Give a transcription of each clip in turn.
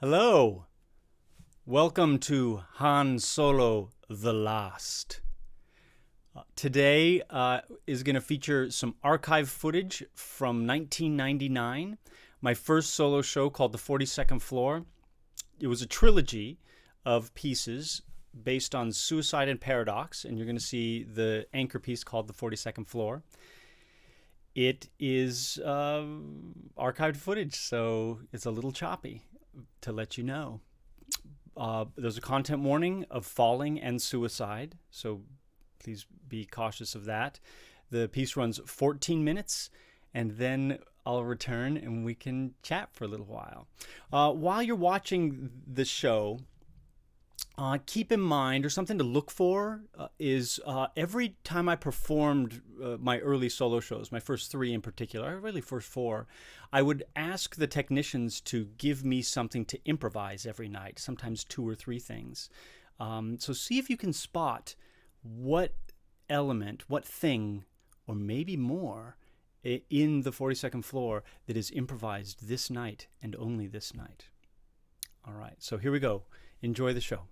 Hello. Welcome to Han Solo The Last. Today is going to feature some archive footage from 1999, my first solo show called The 42nd Floor. It was a trilogy of pieces based on suicide and paradox, and you're going to see the anchor piece called The 42nd Floor. It is archived footage, so it's a little choppy, to let you know. There's a content warning of falling and suicide, so please be cautious of that. The piece runs 14 minutes, and then I'll return and we can chat for a little while. While you're watching the show, keep in mind, or something to look for, is every time I performed my early solo shows, my first three in particular, really first four, I would ask the technicians to give me something to improvise every night, sometimes two or three things. So see if you can spot what element, what thing, or maybe more in the 42nd Floor that is improvised this night and only this night. All right, so here we go. Enjoy the show.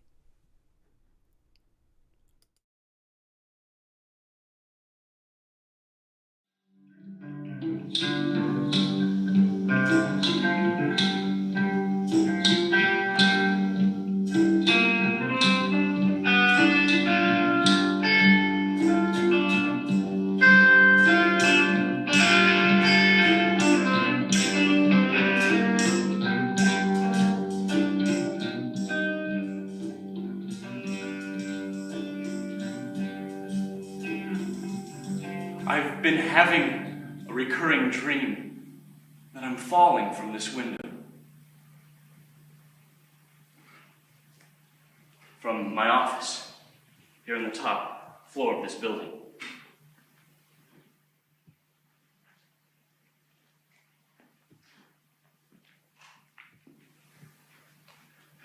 I've been having a recurring dream that I'm falling from this window. From my office, here on the top floor of this building.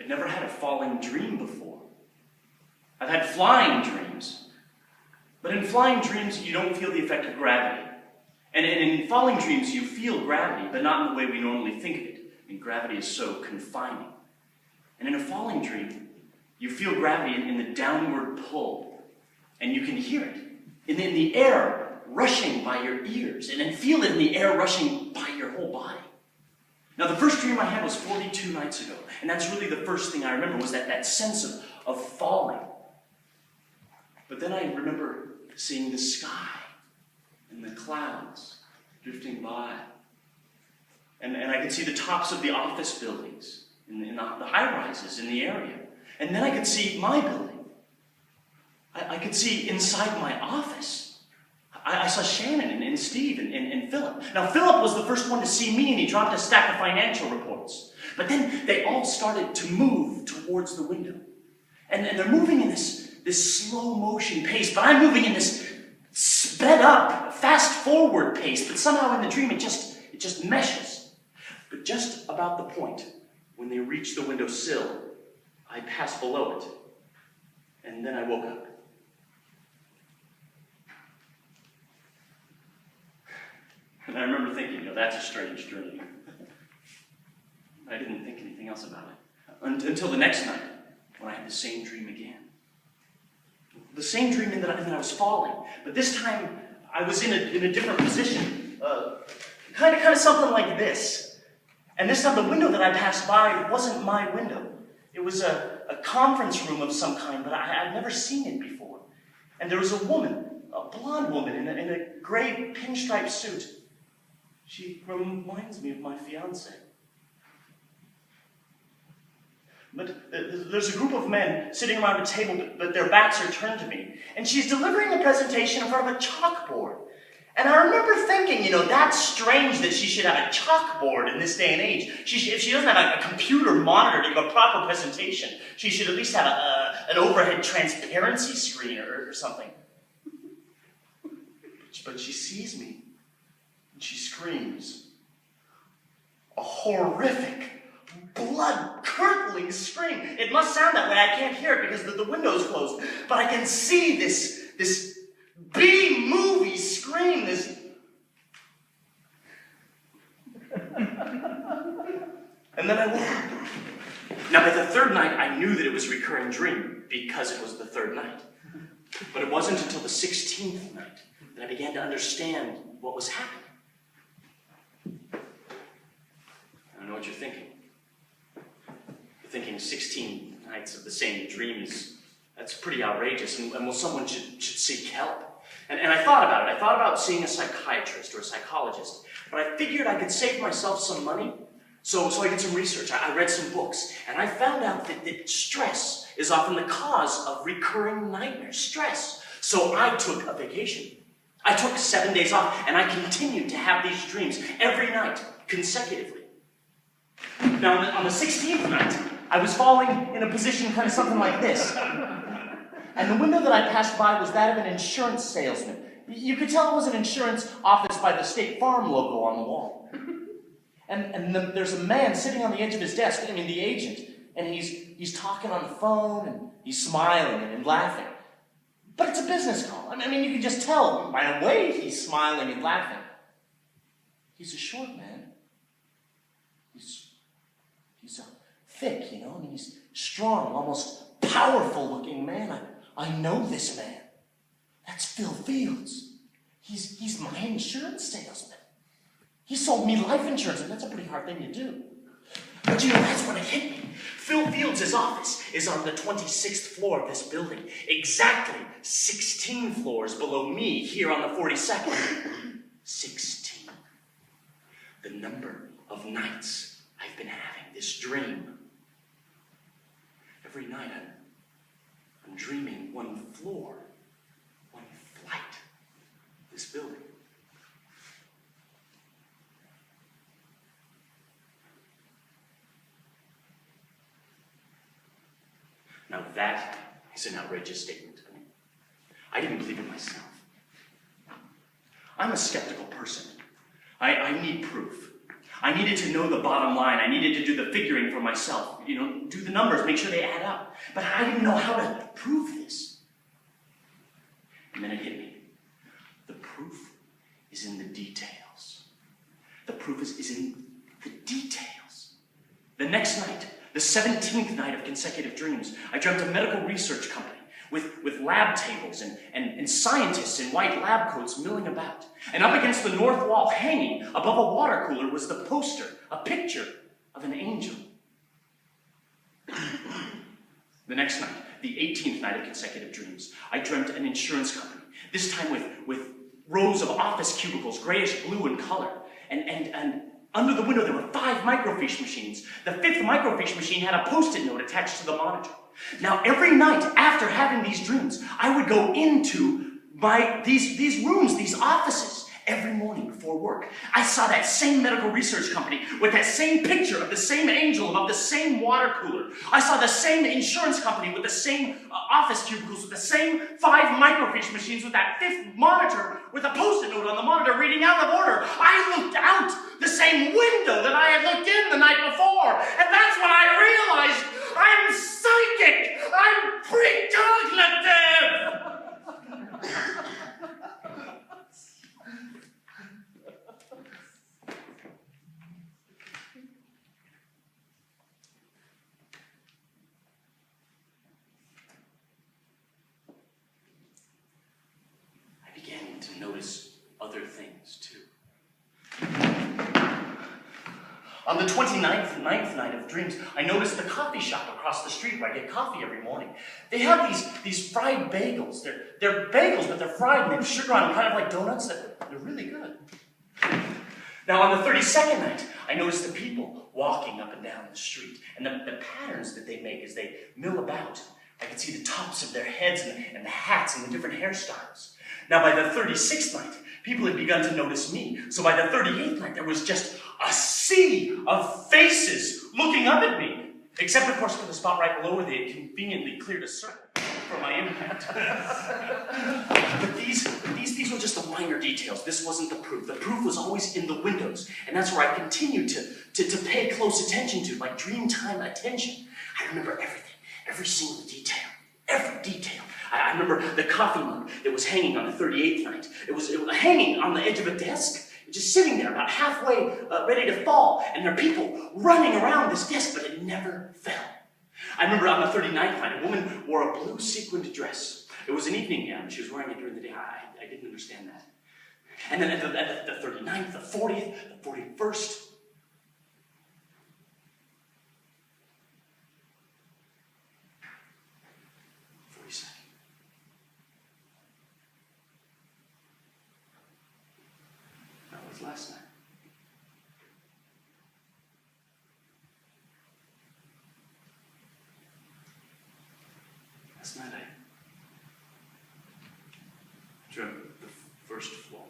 I'd never had a falling dream before. I've had flying dreams. But in flying dreams, you don't feel the effect of gravity. And in falling dreams, you feel gravity, but not in the way we normally think of it. I mean, gravity is so confining. And in a falling dream, you feel gravity in the downward pull. And you can hear it in the air rushing by your ears, and then feel it in the air rushing by your whole body. Now, the first dream I had was 42 nights ago. And that's really the first thing I remember, was that sense of falling. But then I remember seeing the sky and the clouds drifting by. And I could see the tops of the office buildings, in the high-rises in the area. And then I could see my building. I could see inside my office. I saw Shannon and Steve and Philip. Now, Philip was the first one to see me, and he dropped a stack of financial reports. But then they all started to move towards the window. And they're moving in this slow motion pace, but I'm moving in this sped up, fast forward pace, but somehow in the dream it just meshes. But just about the point when they reach the window sill, I pass below it, and then I woke up. And I remember thinking, that's a strange dream. I didn't think anything else about it until the next night, when I had the same dream again. The same dream in that I was falling, but this time I was in a different position, kind of something like this. And this time the window that I passed by wasn't my window. It was a conference room of some kind, but I'd never seen it before. And there was a woman, a blonde woman in a gray pinstripe suit. She reminds me of my fiance. But there's a group of men sitting around a table, but their backs are turned to me. And she's delivering a presentation in front of a chalkboard. And I remember thinking, that's strange that she should have a chalkboard in this day and age. If she doesn't have a computer monitor to give a proper presentation, she should at least have an overhead transparency screen or something. But she sees me, and she screams. A horrific, blood-curdling scream. It must sound that way. I can't hear it because the window's closed. But I can see this B-movie scream, this... And then I woke up. Now, by the third night, I knew that it was a recurring dream because it was the third night. But it wasn't until the 16th night that I began to understand what was happening. I know what you're thinking. You're thinking 16 nights of the same dream that's pretty outrageous, and well, someone should seek help. And I thought about it. I thought about seeing a psychiatrist or a psychologist, but I figured I could save myself some money. So I did some research. I read some books, and I found out that stress is often the cause of recurring nightmares. Stress. So I took a vacation. I took 7 days off, and I continued to have these dreams every night, consecutively. Now, on the 16th night, I was falling in a position kind of something like this. And the window that I passed by was that of an insurance salesman. You could tell it was an insurance office by the State Farm logo on the wall. And there's a man sitting on the edge of his desk, the agent, and he's talking on the phone, and he's smiling and laughing. But it's a business call. You can just tell by the way he's smiling and laughing. He's a short man. He's thick, he's strong, almost powerful-looking man. I know this man. That's Phil Fields. He's my insurance salesman. He sold me life insurance, and that's a pretty hard thing to do. But that's when it hit me. Phil Fields' office is on the 26th floor of this building, exactly 16 floors below me here on the 42nd. 16. The number of nights I've been having this dream. Every night I'm dreaming one floor, one flight of this building. Now that is an outrageous statement. I didn't believe it myself. I'm a skeptical person. I need proof. I needed to know the bottom line. I needed to do the figuring for myself. Do the numbers, make sure they add up. But I didn't know how to prove this. And then it hit me. The proof is in the details. The proof is in the details. The next night, the 17th night of consecutive dreams, I dreamt a medical research company with lab tables and scientists in white lab coats milling about. And up against the north wall, hanging above a water cooler, was the poster, a picture of an angel. The next night, the 18th night of consecutive dreams, I dreamt an insurance company, this time with rows of office cubicles, grayish blue in color, and under the window there were 5 microfiche machines. The 5th microfiche machine had a post-it note attached to the monitor. Now every night after having these dreams, I would go into these rooms, these offices, every morning before work. I saw that same medical research company with that same picture of the same angel above the same water cooler. I saw the same insurance company with the same office cubicles, with the same 5 microfiche machines, with that 5th monitor with a post-it note on the monitor reading out the order. I looked out the same window that I had looked in the night before, and that's when I realized I'm psychic! I'm precognitive! I began to notice other things too. On the 29th night of dreams, I noticed the coffee shop across the street where I get coffee every morning. They have these fried bagels. They're bagels, but they're fried and they have sugar on them, kind of like donuts. They're really good. Now, on the 32nd night, I noticed the people walking up and down the street and the patterns that they make as they mill about. I could see the tops of their heads and the hats and the different hairstyles. Now, by the 36th night, people had begun to notice me. So by the 38th night, there was just a sea of faces looking up at me. Except, of course, for the spot right below where they had conveniently cleared a circle for my impact. But these were just the minor details. This wasn't the proof. The proof was always in the windows. And that's where I continued to pay close attention to, like dreamtime attention. I remember everything, every single detail, every detail. I remember the coffee mug that was hanging on the 38th night. It was hanging on the edge of a desk, just sitting there about halfway ready to fall. And there are people running around this desk, but it never fell. I remember on the 39th line, a woman wore a blue sequined dress. It was an evening gown. She was wearing it during the day. I didn't understand that. And then at the 39th, the 40th, the 41st, 42nd. That was last night. Last night I dreamt the first floor.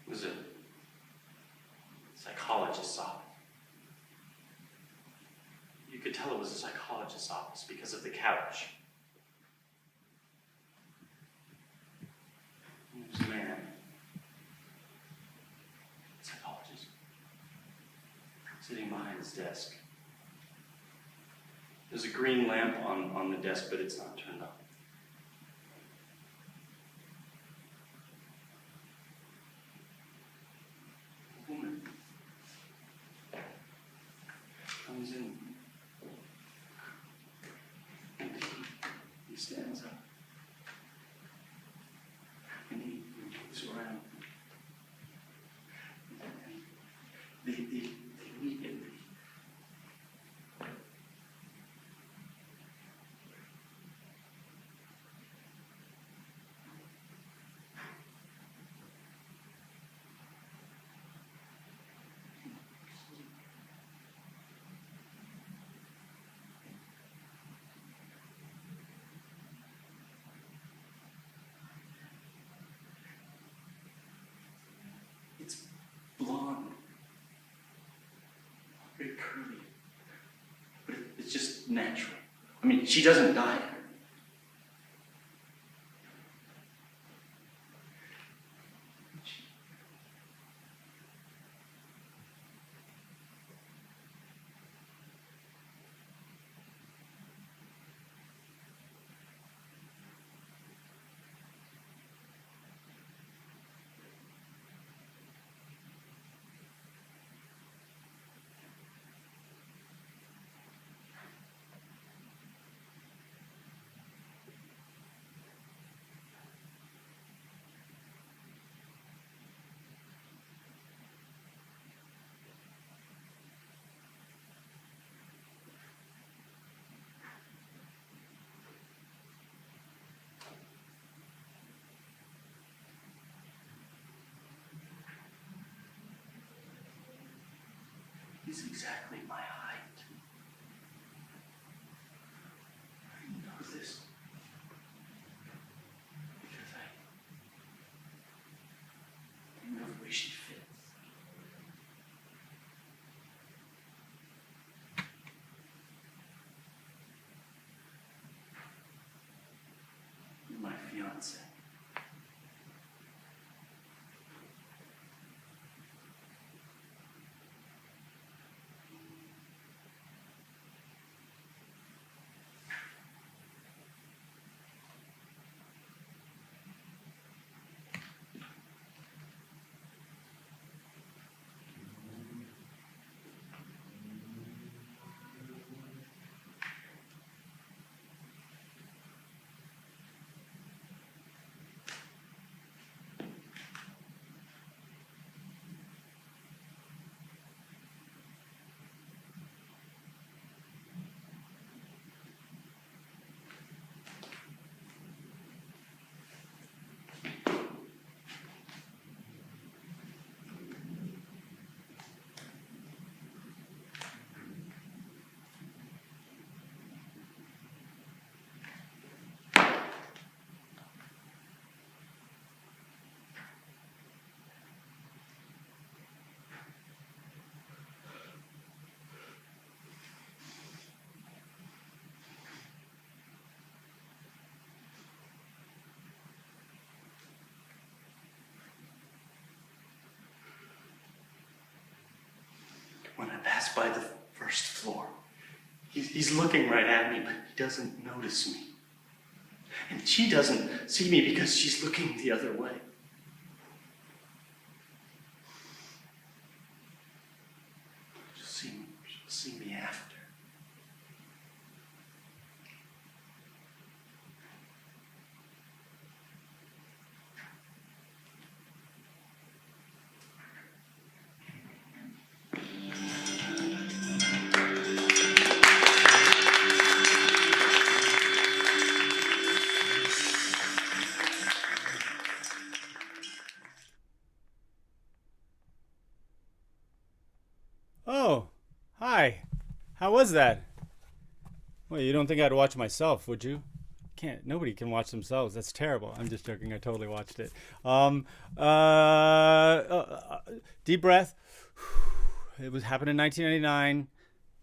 It was a psychologist's office. You could tell it was a psychologist's office because of the couch. There was a man, psychologist, sitting behind his desk. There's a green lamp on the desk, but it's not turned on. A woman comes in. And he stands up. And he moves around. And they meet in It's blonde, very curly, but it's just natural. I mean, she doesn't dye it. He's exactly my height. I know this because I know the way she fits. You're my fiance. passed by the first floor. He's looking right at me, but he doesn't notice me. And she doesn't see me because she's looking the other way. She'll see me after. Oh, hi. How was that? Well, you don't think I'd watch myself, would you? Can't. Nobody can watch themselves. That's terrible. I'm just joking. I totally watched it. Deep breath. It was happened in 1999.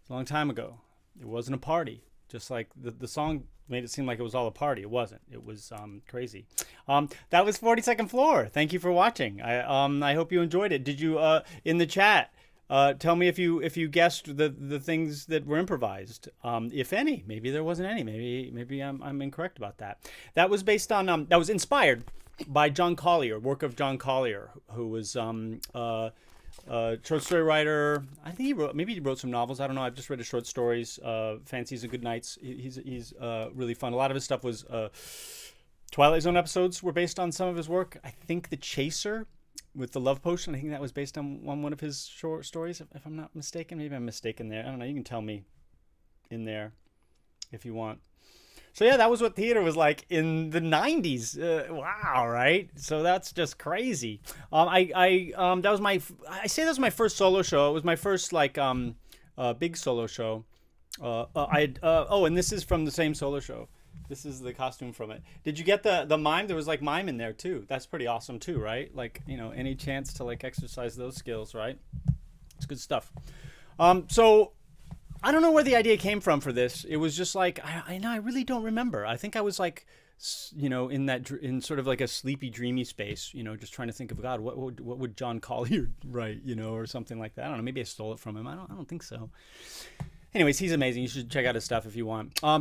It's a long time ago. It wasn't a party. Just like the song made it seem like it was all a party. It wasn't. It was crazy. That was 42nd Floor. Thank you for watching. I hope you enjoyed it. Did you in the chat? Tell me if you guessed the things that were improvised, if any. Maybe there wasn't any. Maybe I'm incorrect about that. That was based on that was inspired by John Collier, work of John Collier, who was a short story writer. I think he wrote some novels. I don't know. I've just read his short stories. Fancies and Good Nights. He's really fun. A lot of his stuff was Twilight Zone episodes were based on some of his work. I think The Chaser with the Love Potion, I think that was based on one of his short stories, if I'm not mistaken. Maybe I'm mistaken there. I don't know. You can tell me in there if you want. So yeah, that was what theater was like in the 90s. Wow, right? So that's just crazy. That was my first solo show. It was my first big solo show. And this is from the same solo show. This is the costume from it. Did you get the mime? There was like mime in there too. That's pretty awesome too, right? Like, any chance to like exercise those skills, right? It's good stuff. So I don't know where the idea came from for this. It was just like, I really don't remember. I think I was like, in sort of like a sleepy, dreamy space, just trying to think of, God, what would John Collier write, or something like that. I don't know. Maybe I stole it from him. I don't think so. Anyways, he's amazing. You should check out his stuff if you want. I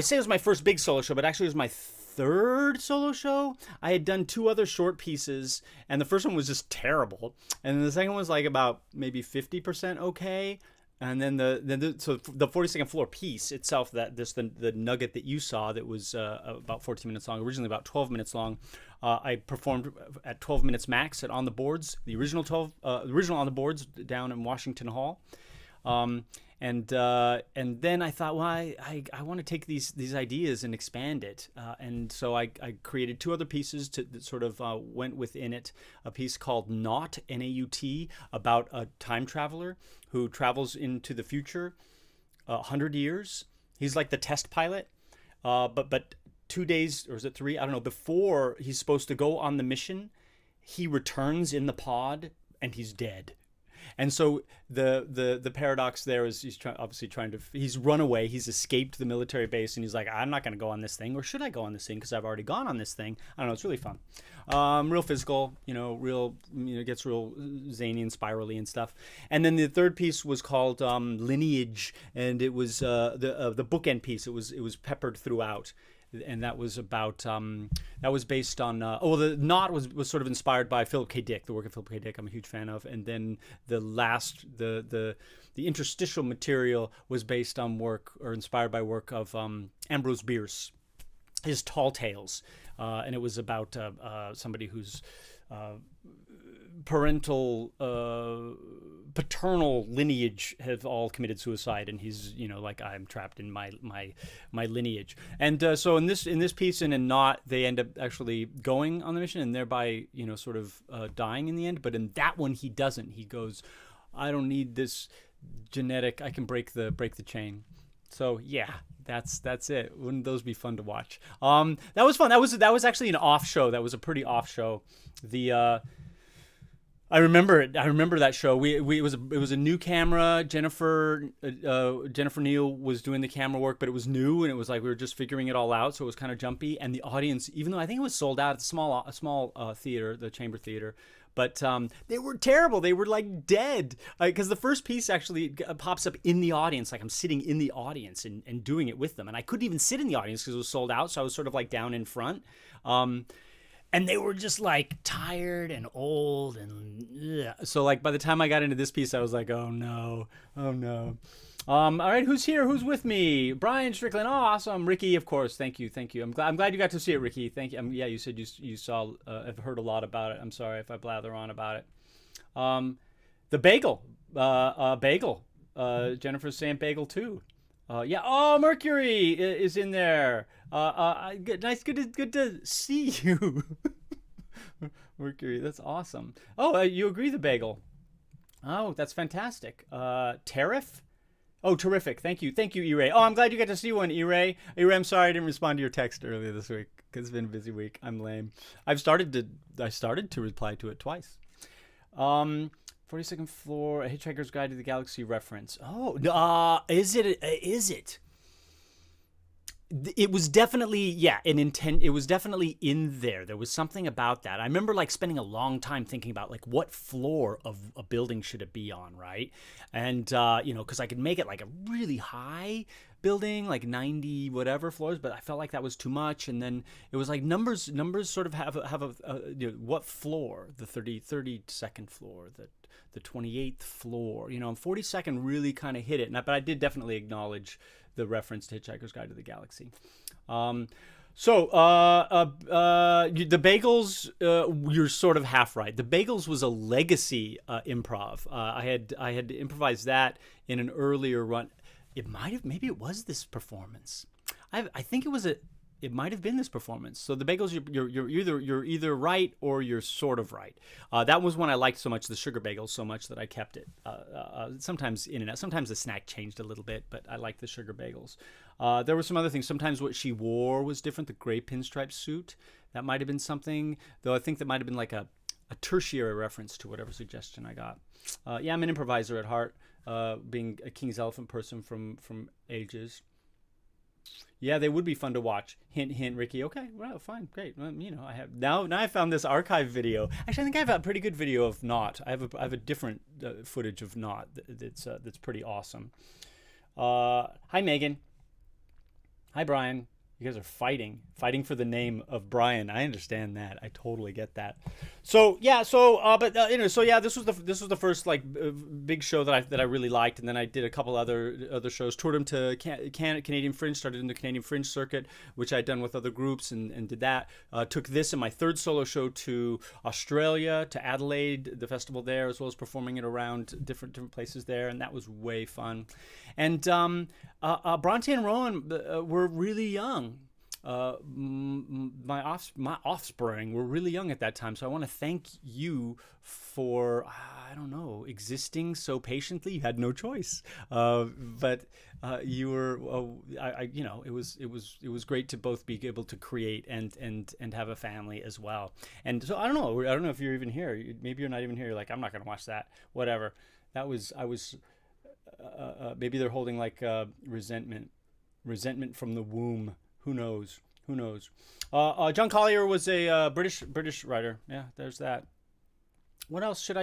say it was my first big solo show, but actually it was my third solo show. I had done two other short pieces, and the first one was just terrible, and the second one was like about maybe 50% okay. And then the 42nd Floor piece itself, the Nugget that you saw that was about 14 minutes long, originally about 12 minutes long. I performed at 12 minutes max at On the Boards, the original On the Boards down in Washington Hall. And then I thought, well, I want to take these ideas and expand it. And so I created two other pieces that sort of went within it. A piece called Naut, N-A-U-T, about a time traveler who travels into the future 100 years. He's like the test pilot. But 2 days, or is it 3? I don't know. Before he's supposed to go on the mission, he returns in the pod and he's dead. And so the paradox there is he's run away. He's escaped the military base, and he's like, I'm not going to go on this thing, or should I go on this thing? Because I've already gone on this thing. I don't know. It's really fun. Real physical, gets real zany and spirally and stuff. And then the third piece was called Lineage, and it was the bookend piece. It was peppered throughout. And that was about that was based on the Naut was sort of inspired by Philip K. Dick, the work of Philip K. Dick I'm a huge fan of, and then the interstitial material was based on work or inspired by work of Ambrose Bierce, his Tall Tales, and it was about somebody whose paternal lineage have all committed suicide, and he's like, I'm trapped in my lineage. And so in this piece and in Naut, they end up actually going on the mission and thereby sort of dying in the end. But in that one, he doesn't. He goes, I don't need this genetic. I can break the chain. So yeah, that's it. Wouldn't those be fun to watch? That was fun. That was actually an off show. That was a pretty off show. I remember it. I remember that show. It was a new camera. Jennifer Neel was doing the camera work, but it was new, and it was like we were just figuring it all out. So it was kind of jumpy. And the audience, even though I think it was sold out, it's a small theater, the Chamber Theater, But they were terrible. They were like dead. Because the first piece actually pops up in the audience, like I'm sitting in the audience and doing it with them. And I couldn't even sit in the audience because it was sold out. So I was sort of like down in front. And they were just like tired and old and ugh. So like by the time I got into this piece, I was like, oh no. All right, who's here? Who's with me? Brian Strickland. Oh, awesome. Ricky, of course. Thank you. I'm glad you got to see it, Ricky. Thank you. Yeah, you said you saw. I've heard a lot about it. I'm sorry if I blather on about it. The bagel. Bagel. Jennifer's saying bagel too. Yeah. Oh, Mercury is in there. Nice. Good to see you. Mercury. That's awesome. Oh, you agree the bagel. Oh, that's fantastic. Tariff. Oh, terrific. Thank you, E-Ray. Oh, I'm glad you got to see one, E-Ray. E-Ray, I'm sorry I didn't respond to your text earlier this week because it's been a busy week. I'm lame. I started to reply to it twice. 42nd floor, A Hitchhiker's Guide to the Galaxy reference. Oh, is it? It was definitely, an intent. It was definitely in there. There was something about that. I remember like spending a long time thinking about like what floor of a building should it be on, right? And because I could make it like a really high building, like 90 whatever floors, but I felt like that was too much. And then it was like numbers sort of have what floor? The 32nd floor, the 28th floor. 42nd really kind of hit it. But I did definitely acknowledge the reference to Hitchhiker's Guide to the Galaxy. The bagels, you're sort of half right. The bagels was a legacy improv. I had improvised that in an earlier run. Maybe it was this performance. I think it might have been this performance. So the bagels, you're either right or you're sort of right. That was one I liked so much, the sugar bagels, so much that I kept it. Sometimes in and out. Sometimes the snack changed a little bit, but I liked the sugar bagels. There were some other things. Sometimes what she wore was different. The gray pinstripe suit, that might have been something. Though I think that might have been like a tertiary reference to whatever suggestion I got. I'm an improviser at heart, being a King's Elephant person from ages. Yeah, they would be fun to watch. Hint, hint, Ricky. Okay, well, fine, great. Well, I have now I found this archive video. Actually, I think I have a pretty good video of Not. I have a different footage of Not that's pretty awesome. Hi, Megan. Hi, Brian. You guys are fighting for the name of Brian. I understand that. I totally get that. This was the first like big show that I really liked, and then I did a couple other shows. Toured them to Canadian Fringe. Started in the Canadian Fringe circuit, which I'd done with other groups, and did that. Took this and my third solo show to Australia, to Adelaide, the festival there, as well as performing it around different places there, and that was way fun. And Bronte and Rowan were really young. My offspring were really young at that time, so I want to thank you for existing so patiently. You had no choice, but you were. It was great to both be able to create and have a family as well. And so I don't know if you're even here. Maybe you're not even here. You're like, I'm not going to watch that. Whatever. I was. Maybe they're holding like resentment from the womb. Who knows? John Collier was a British writer. Yeah, there's that. What else should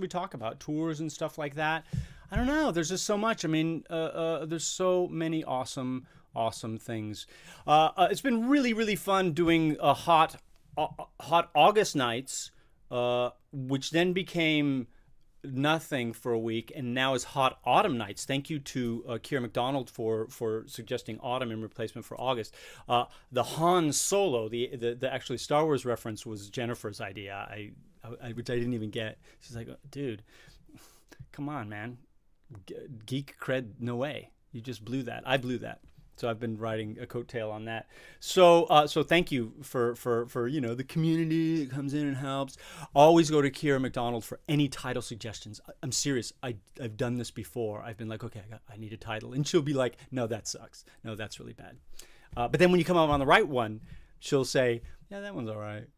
we talk about? Tours and stuff like that. I don't know. There's just so much. I mean, there's so many awesome things. It's been really, really fun doing hot August nights, which then became nothing for a week, and now is hot autumn nights. Thank you to Keira McDonald for suggesting autumn in replacement for August. The Han Solo, the actually Star Wars reference was Jennifer's idea, which I didn't even get. She's like, dude, come on, man, geek cred, no way. You just blew that. I blew that. So I've been riding a coattail on that. So thank you for the community that comes in and helps. Always go to Keira McDonald for any title suggestions. I'm serious. I've done this before. I've been like, okay, I need a title, and she'll be like, no, that sucks. No, that's really bad. But then when you come up on the right one, she'll say, yeah, that one's all right.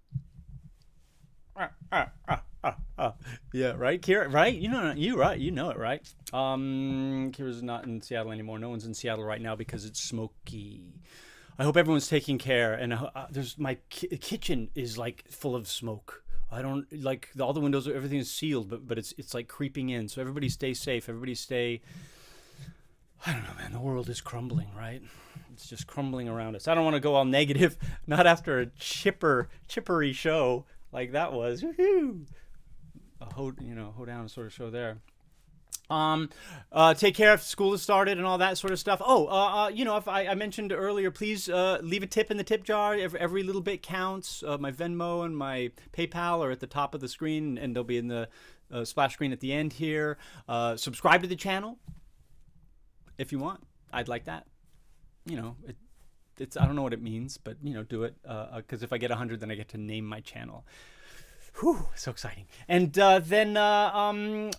Yeah, right, Keira, right? You know it, right? Kira's not in Seattle anymore. No one's in Seattle right now because it's smoky. I hope everyone's taking care. And there's my kitchen is like full of smoke I don't like all the windows, everything is sealed, but it's like creeping in. So everybody stay safe. Everybody stay. I don't know, man. The world is crumbling, right? It's just crumbling around us. I don't want to go all negative. Not after a chippery show like that was. Woohoo! A hoedown sort of show there. Take care if school has started and all that sort of stuff. If I mentioned earlier, please leave a tip in the tip jar. Every little bit counts. My Venmo and my PayPal are at the top of the screen, and they'll be in the splash screen at the end here. Subscribe to the channel if you want. I'd like that. It's I don't know what it means, but do it because if I get 100, then I get to name my channel. Whew, so exciting. And then all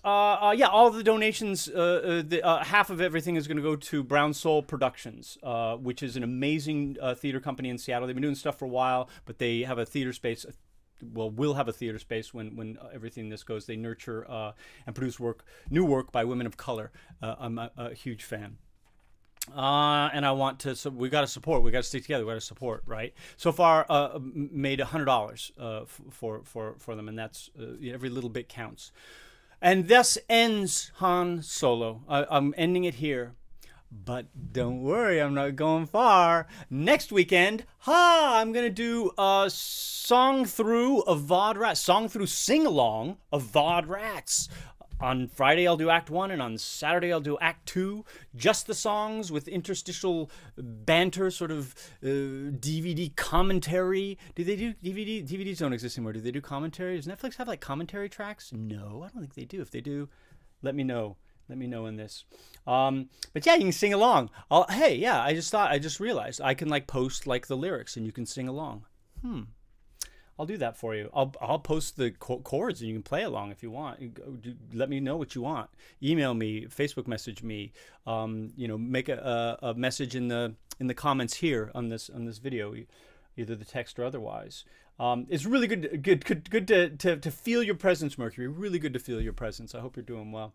the donations, half of everything is going to go to Brown Soul Productions, which is an amazing theater company in Seattle. They've been doing stuff for a while, but they have a theater space. Well, we'll have a theater space when everything this goes. They nurture and produce new work by women of color. I'm a huge fan. And I want to. So we got to support. We got to stick together. We got to support. Right. So far, made $100 for them, and that's every little bit counts. And thus ends Han Solo. I'm ending it here, but don't worry, I'm not going far. Next weekend, I'm gonna do a song through sing along of VOD Rats. On Friday, I'll do Act 1, and on Saturday, I'll do Act 2. Just the songs with interstitial banter, sort of DVD commentary. Do they do DVD? DVDs don't exist anymore. Do they do commentary? Does Netflix have like commentary tracks? No, I don't think they do. If they do, let me know. Let me know in this. But yeah, you can sing along. I just realized I can like post like the lyrics, and you can sing along. I'll do that for you. I'll post the chords and you can play along if you want. Let me know what you want. Email me, Facebook message me. Make a message in the comments here on this video, either the text or otherwise. It's really good to feel your presence, Mercury. Really good to feel your presence. I hope you're doing well.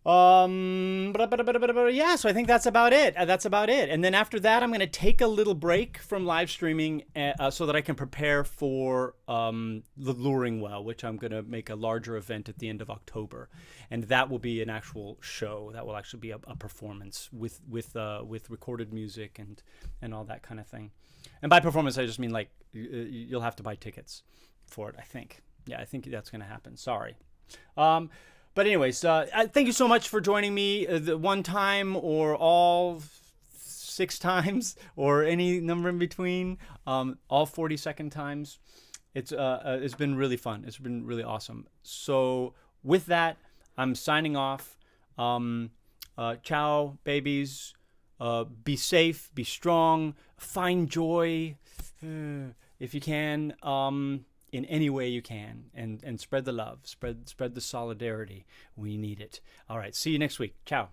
So I think that's about it. And then after that, I'm going to take a little break from live streaming so that I can prepare for the Luring Well, which I'm going to make a larger event at the end of October. And that will be an actual show. That will actually be a performance with recorded music and all that kind of thing. And by performance, I just mean like you'll have to buy tickets for it, I think. Yeah, I think that's going to happen. Sorry. But anyways, thank you so much for joining me the one time or all 6 times or any number in between, all 40-second times. It's been really fun. It's been really awesome. So with that, I'm signing off. Ciao, babies. Be safe, be strong, find joy if you can. In any way you can, and spread the love, spread the solidarity. We need it. All right, see you next week. Ciao.